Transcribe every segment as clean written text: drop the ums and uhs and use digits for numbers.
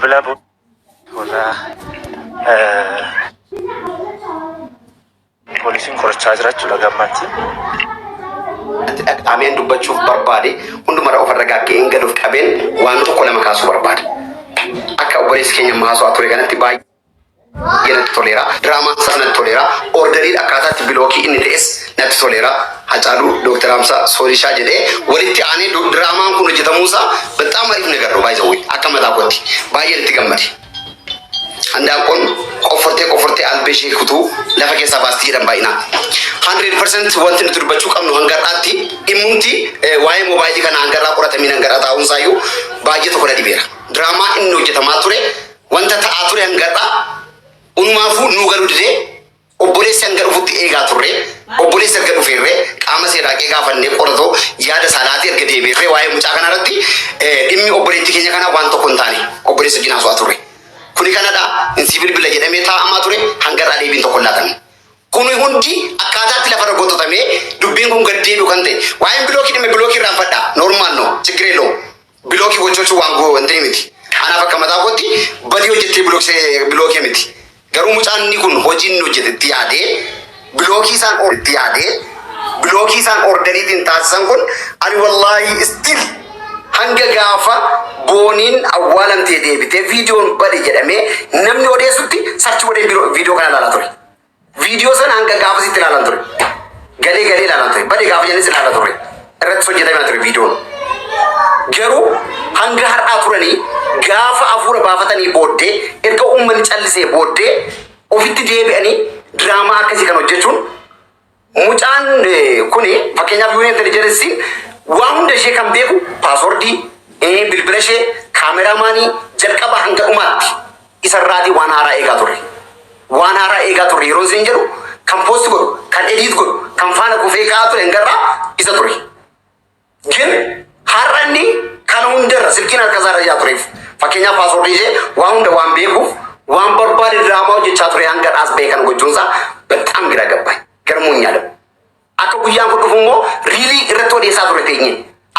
bilbila warra poolisiin qorachaa jiraachudha gammatti. Ameen dubbachuuf barbaade hundumarra ofirra gaaggeen gaduuf qabeen waan tokko lama kaasuu barbaade. Akka obboleessi keenya maasoo ture kanatti baay'ee natti toleera. Diraamaa isaas natti toleera. Orderii akkaataatti bilookii inni ta'es natti toleera. Hacaaluu Dooktar Hamsaa Soolishaa jedhee walitti aanee diraamaan kun hojjetamuusaa በጣም አሪፍ ነገር ነው። ባይዘው akka mataa kootti baay'ee itti gammade. Andaaqoon qoffortee albeshee kutuu lafa keessaa baastii jedhan baay'inaan 100% wanti nuti dubbachuu qabnu hangarraatti dhimmuutti waa'ee moobaayilii kana hangarraa qoratamiin hangarraa taa'uunsaayyuu baay'ee tokko dhibeera. Diraamaa inni hojjetamaa ture wanta ta'aa ture hangarraa unumaafuu nuu galuu didee obboleessi hanga dhufutti eegaa turre obboleessi erga dhufeerree qaama seeraa gaafannee qoratoo yaada saalaatii erga deebiirree waa'ee mucaa kanarratti dhimmi obboleetti keenya kana waan tokko hin taane obboleessi jinaasuu turre. Kuni kanadha insi bilbila jedhamee taa'amaa ture hangarraa deebiin tokko laatan. Kuni hundi akkaataatti lafa ragootatamee dubbiin kun gad deebi'u kan ta'e waa'een bilookii dhimma bilookii irraan fadhaa noormaal no ችግር የለውም bilookii gochoochuu waan goo wanti miti. Anaaf akka mataa kootti badii hojjettee bilookii miti. Garuu mucaan inni kun hojii inni hojjetetti yaadee bilookii isaan orderiitiin taasisan kun ani wallaahi still hanga gaafa booniin awwaalamtee deebitee viidiyoon bade jedhamee namni odeessutti sarchi godhee viidiyoo kana ilaalaa ture. Viidiyoo sana hanga gaafa sitti ilaalan ture. Galee ilaalan ture. Bade gaafa jennis ilaalaa ture. Irratti hojjetamee ture viidiyoon. Garuu hanga har'aa turanii gaafa afuura baafatanii booddee erga uummanni callisee booddee ofitti deebi'anii diraamaa akkasii kan hojjechuun mucaan kuni fakkeenyaaf yuuniin intelijensiin waan hunda ishee kan beeku paaswordii bilbila ishee kaameraamaanii jalqaba hanga dhumaatti isarraatii waan haaraa eegaa turre. Waan haaraa eegaa turre yeroo isin jedhu kan poosti godhu kan ediit godhu kan faana kufee ka'aa ture hangarraa isa ture. Gin har'a inni kan hundarra silkiin harka isaa irra jaa tureef fakkeenyaaf paaswordii ishee waan hunda waan beekuuf waan barbaade diraamaa hojjechaa ture hanga dhaas ba'e kan gochuunsaa በጣም ግራ ገባኝ ገርሞኛል. Akka guyyaan kun dhufu immoo riilii irratti odeessaa ture teenye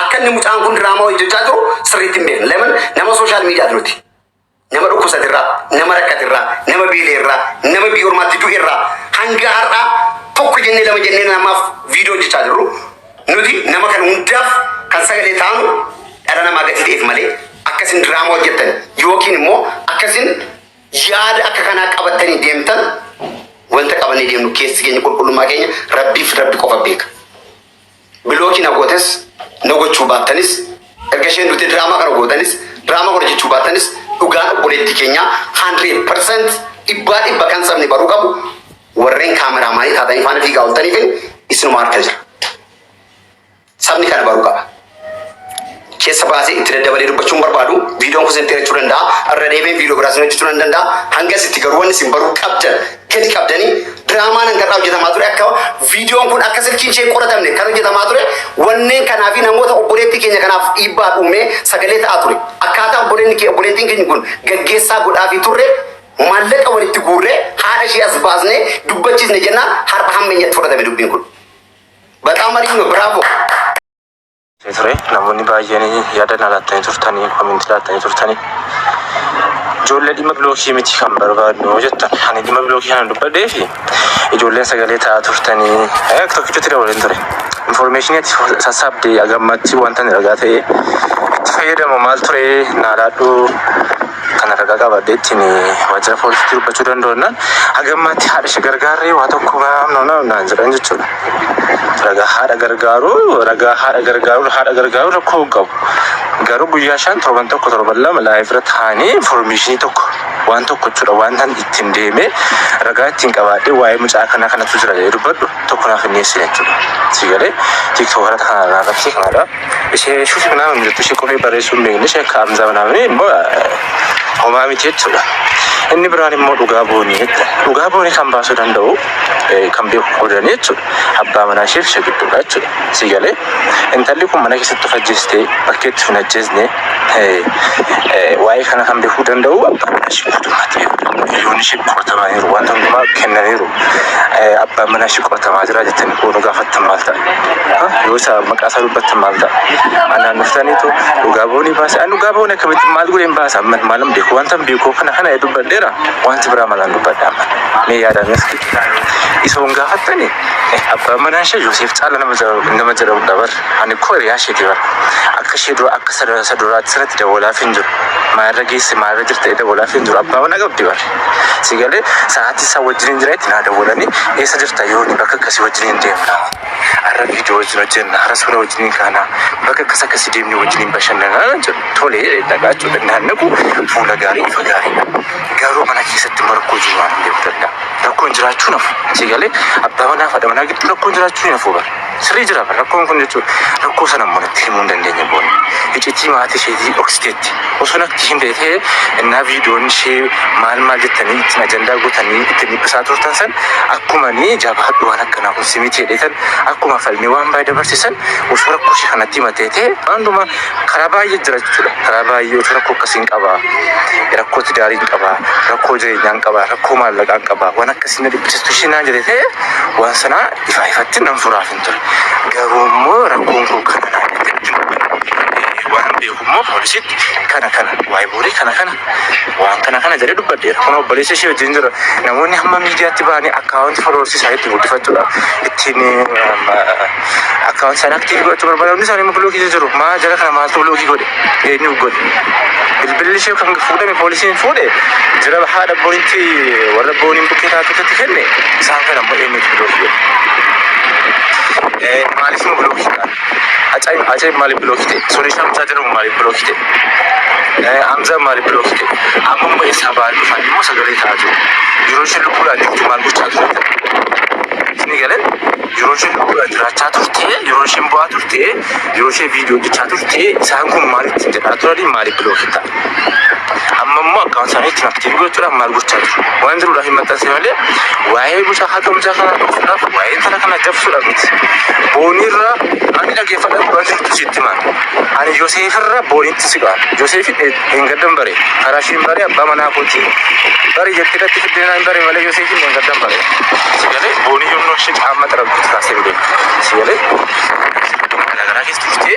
akka inni mucaan kun diraamaa hojjechaa jiru sirriitti hin beekne. Leman nama sooshaal miidiyaa jiruuti. Nama dhukkubsatirraa, nama rakkatirraa, nama beeleerraa, nama biyya ormaatti du'eerraa hanga har'aa tokko jennee lama jennee namaaf viidiyoo hojjechaa jirru nuti nama kan hundaaf kan sagalee taanu dhala namaa gadi ta'eef malee akkasin diraamaa hojjettan yookiin immoo akkasin yaada akka kanaa qabattanii deemtan wanta qabanii deemnu keessi keenya qulqullummaa keenya rabbiif rabbi qofa beeka. Bilookii na gootes na gochuu baattanis erga isheen duute diraamaa kana gootanis diraamaa kana hojjechuu baattanis dhugaan obboleetti keenya 100% dhibba kan sabni baruu qabu warreen kaameraamaanii taatanii faana fiigaa ooltanii fi isinuma harka jira. Sabni kana baruu qaba. Keessa baasee itti daddabalee dubbachuun barbaadu viidiyoon kun isin xeerachuu danda'a. Irra deebiin viidiyoo biraas hojjechuu danda'a. Hangas itti garuu wanni isin baruu qabdan gadi qabdanii diraamaan hangarraa hojjetamaa ture akka viidiyoon kun akka silkiin ishee qoratamne kan hojjetamaa ture wanneen kanaa fi namoota obboleetti keenya kanaaf dhiibbaa uumee sagalee ta'aa ture. Akkaataa obboleettiin keenya kun gaggeessaa godhaa fi turre maallaqa walitti guurree haadha ishee as baasnee dubbachiisne jennaan har'a hammeenyatti fudhatame dubbiin kun. Baqaa marii nu biraavoo. ture namoonni baay'een yaada laattanii turtanii komintii laattanii turtanii ijoollee dhimma bilookii miti kan barbaadnu jettan ani dhimma bilookii kana dubbadhee fi ijoolleen sagalee ta'aa turtanii tokkichuutti dabaleen ture infoormeeshinii sassaabdee agammatti wanta ni ragaa ta'e itti fayyadamu maal ture naalaadhuu kana ragaa qabadhee ittiin waajjira poolisiitti dubbachuu danda'uudhaan agammatti haadha ishee gargaarree waa tokko naan jedhan jechuudha. Ragaa haadha gargaaru rakkoo hin qabu. Garuu guyyaa 5 torban tokko torban 2 laayifirra taa'anii infoormeeshinii tokko waan tokko jechuudha wanta ittiin deemee ragaa ittiin qabaadhee waa'ee mucaa kanatu jira jedhee dubbadhu tokko naaf hin dhiyeessine jechuudha. Sigalee tiiktookara kana irratti kanadha. Ishee shuufi naama mijattu ishee qofee barreessuu hin beekne ishee akka Hamzaa naamni immoo homaa miti jechuudha. Inni biraan immoo dhugaa boonii kan baasuu danda'u kan beeku godhanii jechuudha. Abbaa manaa ishee ishee gidduudha jechuudha. Sigalee intalli kun mana keessatti of ajjeestee bakkeetti hin ajjeesne waa'ee kana kan beekuu danda'u abbaa manaa ishee guutummaatti beeku. viidiyoon ishee qoratamaa jiru wanta hundumaa kennaniiru abbaa manaa ishee qoratamaa jira jettanii koonu gaafattan maal ta'a yoo isa maqaa isaa dubbattan maal ta'a anaan dhuftaniitu dhugaa boonii baasa an dhugaa boonii akkamitti maal godheen baasa maalam beeku wanta beeku kana dubbadheera wanti biraa malaan dubbadhaa mee yaadames isoon gaafattani abbaa manaa ishee Yoosef caala nama jedhamu dabar ani koo riyaa isheeti bara akka ishee dura akka saduraatti sanatti dabalaa hin jiru maarra geesse maarra jirta dabalaa hin jiru abbaa manaa qabdi bara sigalee sa'aatii isaa wajjin jira itti naa dabalanii eessa jirta yooni bakka akkasii wajjin deemna arra viidiyoo wajjin hojjenna arra suura wajjin kaana bakka akkasii deemni wajjin bashannanaa jedhu tolee dhagaachuu danda'annaku fuula gaarii ifa gaarii garuu mana keessatti rakkoo jiru waan deemtadha rakkoon jiraachuu nafu sigalee abbaa manaa fadha manaa gidduu rakkoon jiraachuu nafu bara sirrii jira bara rakkoon kun jechuudha rakkoo sana immoo natti himuu hin dandeenye boona icciitii maatii isheetii dhoksiteetti osoo natti hin beekee innaa viidiyoon ishee maal jettanii ittiin ajandaa gootanii ittiin dhiphisaa turtan san akkuma ni jabaadhu waan akkanaa kun simiti jedheetan akkuma falmii waan baay'ee dabarsisan osoo rakkoo ishee kanatti himatee ta'e waanuma karaa baay'ee jira jechuudha karaa baay'ee osoo rakkoo akkasiin qabaa rakkoo tidaariin qabaa rakkoo jireenyaan qabaa rakkoo maallaqaan qabaa waan akkasiin na dhiphisistu ishee naan jedhe ta'e waan sanaa ifatti nan furaaf hin ture garuu immoo rakkoon kun kana naan waan beekummoo poolisitti kana waa'ee boorii kana waan kana jedhee dubbadheera kun obboleessa ishee wajjin jira namoonni hamma miidiyaatti ba'anii akkaawunti foloorsii isaa itti guddifachuudhaaf ittiin akkaawunti sana aktiivii godhachuu barbaadan isaanii immoo biloogii jiru maa jala kana maaltu biloogii godhe eenyu godhe bilbilli ishee kan fuudhame poolisiin fuudhe jira haadha boonitti warra booniin bukkee taatutti kenne isaan kana immoo eenyutu biloogii godhe maaliif immoo biloogii godhe Ajaib maaliif bilookite solishaa mucaa jedhamu maaliif bilookite Hamza maaliif bilookite amma immoo eessaa ba'aa dhufan immoo sagalee ta'aa jiru yeroo isheen lubbuudhaan jirtu maal gochaa turte isin galan yeroo isheen lubbuudhaan jiraachaa turte yeroo isheen bu'aa turte yeroo isheen viidiyoo hojjechaa turte isaan kun maaliif jedhaa turanii maaliif bilookita amma immoo akkaan isaaniitti naftiin gochuudhaan maal gochaa jiru waan jiruudhaaf hin maxxanse malee waa'ee mucaa haqa mucaa kana dhufuudhaaf waa'ee intala kana jabsuudhaaf miti booniirra ani dhageeffadha waan jirtu sitti maal ani Yoosefirra booniitti siqaan Yoosefin eengaddan bare karaa ishiin bare abbaa manaa kooti bare jettee irratti fiddeenaa hin bare malee Yoosefin eengaddan bare sigalee boonii yommuu ishee qaama xarabduutti kaasee hin beeku sigalee garaagaraa keessa turte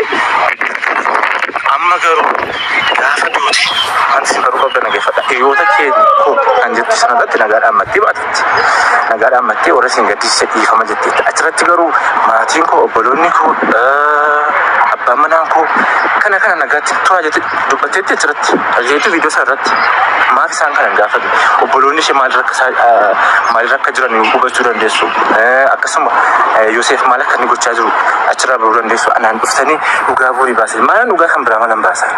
amma garuu gaafa duuti kan si garuu qabda nageeffadha hiriyoota keenya kun kan jettu sanarratti nagaadhaan mattee baatutti nagaadhaan mattee warra siin gaddisiise dhiifama jetteetti achirratti garuu maatiin koo obboloonni koo abbaan manaan koo kana nagaatti turaa jette dubbatteetti achirratti dhageetu viidiyoo isaa irratti maaf isaan kana gaafatu obboloonni ishee maal akka jiran hubachuu dandeessu akkasuma Yoosef maal akka inni gochaa jiru achirraa baruu dandeessu anaan dhuftanii dhugaa boorii baasan maalaan dhugaa kan biraa malan baasan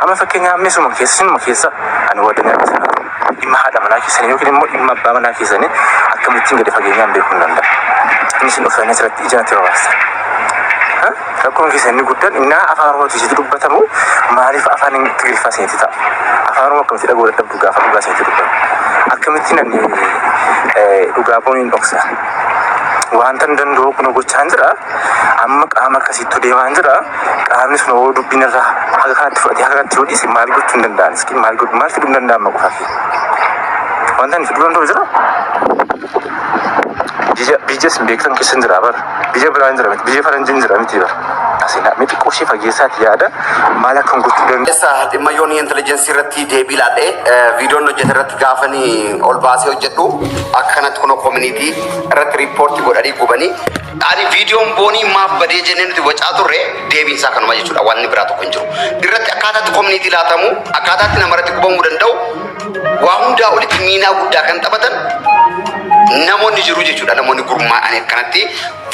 amma fakkeenyaa ammeessuma keessa ani wadanyaa keessanii dhimma haadha manaa keessanii yookiin immoo dhimma abbaa manaa keessanii akkamittiin gadi fageenyaan beekuu hin danda'a inni isin dhufanii asirratti ijaatti babaasan rakkoon keessanii guddaan innaa afaan Oromootiin dubbatamu maaliif afaan Ingiliffaa seenti ta'a afaan Oromoo akkamitti dhagoo dadhabdu gaafa dhugaa seenti dubbatu akkamittiin ani dhugaa booniin dhoksa wanta hin danda'u kun gochaan jira amma qaama akkasitti deemaa jira qaamni sun hoo dubbiin irraa haga kanatti fudhatee haga kanatti hodhiise maal gochuu hin danda'an iski maal fiduu hin danda'an maqufaa fi wanta hin fiduu danda'u jira biyya sin beektan keessa jira bara biyya biraan jira miti biyya faranjiin jira miti bara asina miti qoshii fageessaatti yaada maal akka gochuu danda'u. Essa dhimma yoonii intelijeensii irratti deebii laadhee viidiyoon hojjete irratti gaafanii ol baasee hojjedhu akkanatti kun koominiitii irratti riippoortii godhanii gubanii ani viidiyoon boonii maaf badee jennee nuti wacaa turre deebiin isaa kanuma jechuudha wanni biraa tokko hin jiru irratti akkaataatti koominiitii laatamu akkaataatti namarratti gubamuu danda'u waa hundaa olitti miinaa guddaa kan taphatan namoonni jiru jechuudha namoonni gurmaa'anii akkanatti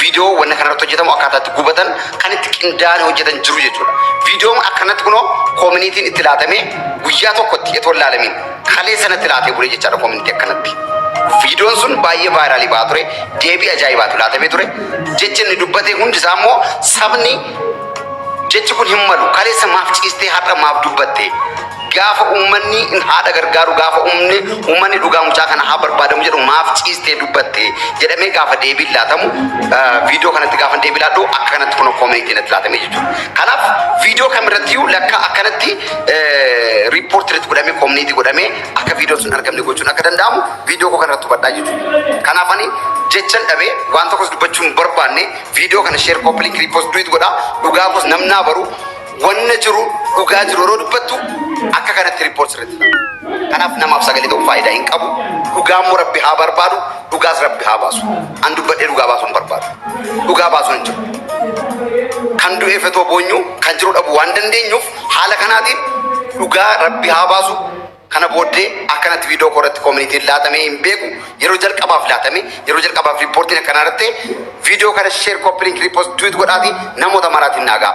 viidiyoo wanna kanarratti hojjetamu akkaataatti gubatan kan itti qindaa'anii hojjetan jiru jechuudha viidiyoon akkanatti kunoo koominiitiin itti laatamee guyyaa tokkotti itoo laalamiin kalee sanatti laatee bule jechaadha koominiitii akkanatti viidiyoon sun baay'ee vaayiraalii ba'aa ture deebii ajaa'ibaatu laatamee ture jechi inni dubbatee hundisaa immoo sabni jechi kun hin malu kaleessa maaf ciistee har'a maaf dubbatte gaafa uummanni haadha gargaaru gaafa uummanni dhugaa mucaa kana haa barbaadamu jedhu maaf ciistee dubbatte jedhamee gaafa deebiin laatamu viidiyoo kanatti gaafa deebii laadhu akka kanatti kun koomentii natti laatamee jechuudha. Kanaaf viidiyoo kamirratti lakka akkanatti riippoortiritti godhamee koomunitii godhamee akka viidiyoon sun argamne gochuun akka danda'amu viidiyoo koo kanarratti hubadhaa jechuudha. Kanaaf ani jechan dhabee waan tokkos dubbachuun barbaanne viidiyoo kana sheer koppiliin riippost duwit godhaa dhugaa kos namnaa baru wanna jiru dhugaa jiru yeroo dubbattu akka kanatti riippoort sirriitti. Kanaaf namaaf sagalee ta'uu faayidaa hin qabu. Dhugaa immoo Rabbi haa barbaadu, dhugaas Rabbi haa baasu. An dubbadhee dhugaa baasuu hin barbaadu. Dhugaa baasuu hin jiru. Kan du'ee fetoo boonyu kan jiru dhabu waan dandeenyuuf haala kanaatiin dhugaa Rabbi haa baasu. Kana booddee akkanatti viidiyoo koorratti koomunitiin laatamee hin beeku yeroo jalqabaaf laatamee yeroo jalqabaaf riippoortiin akkanaa irratti viidiyoo kana sheer koppiliin riippost duwit godhaati namoota maraatiin naagaa.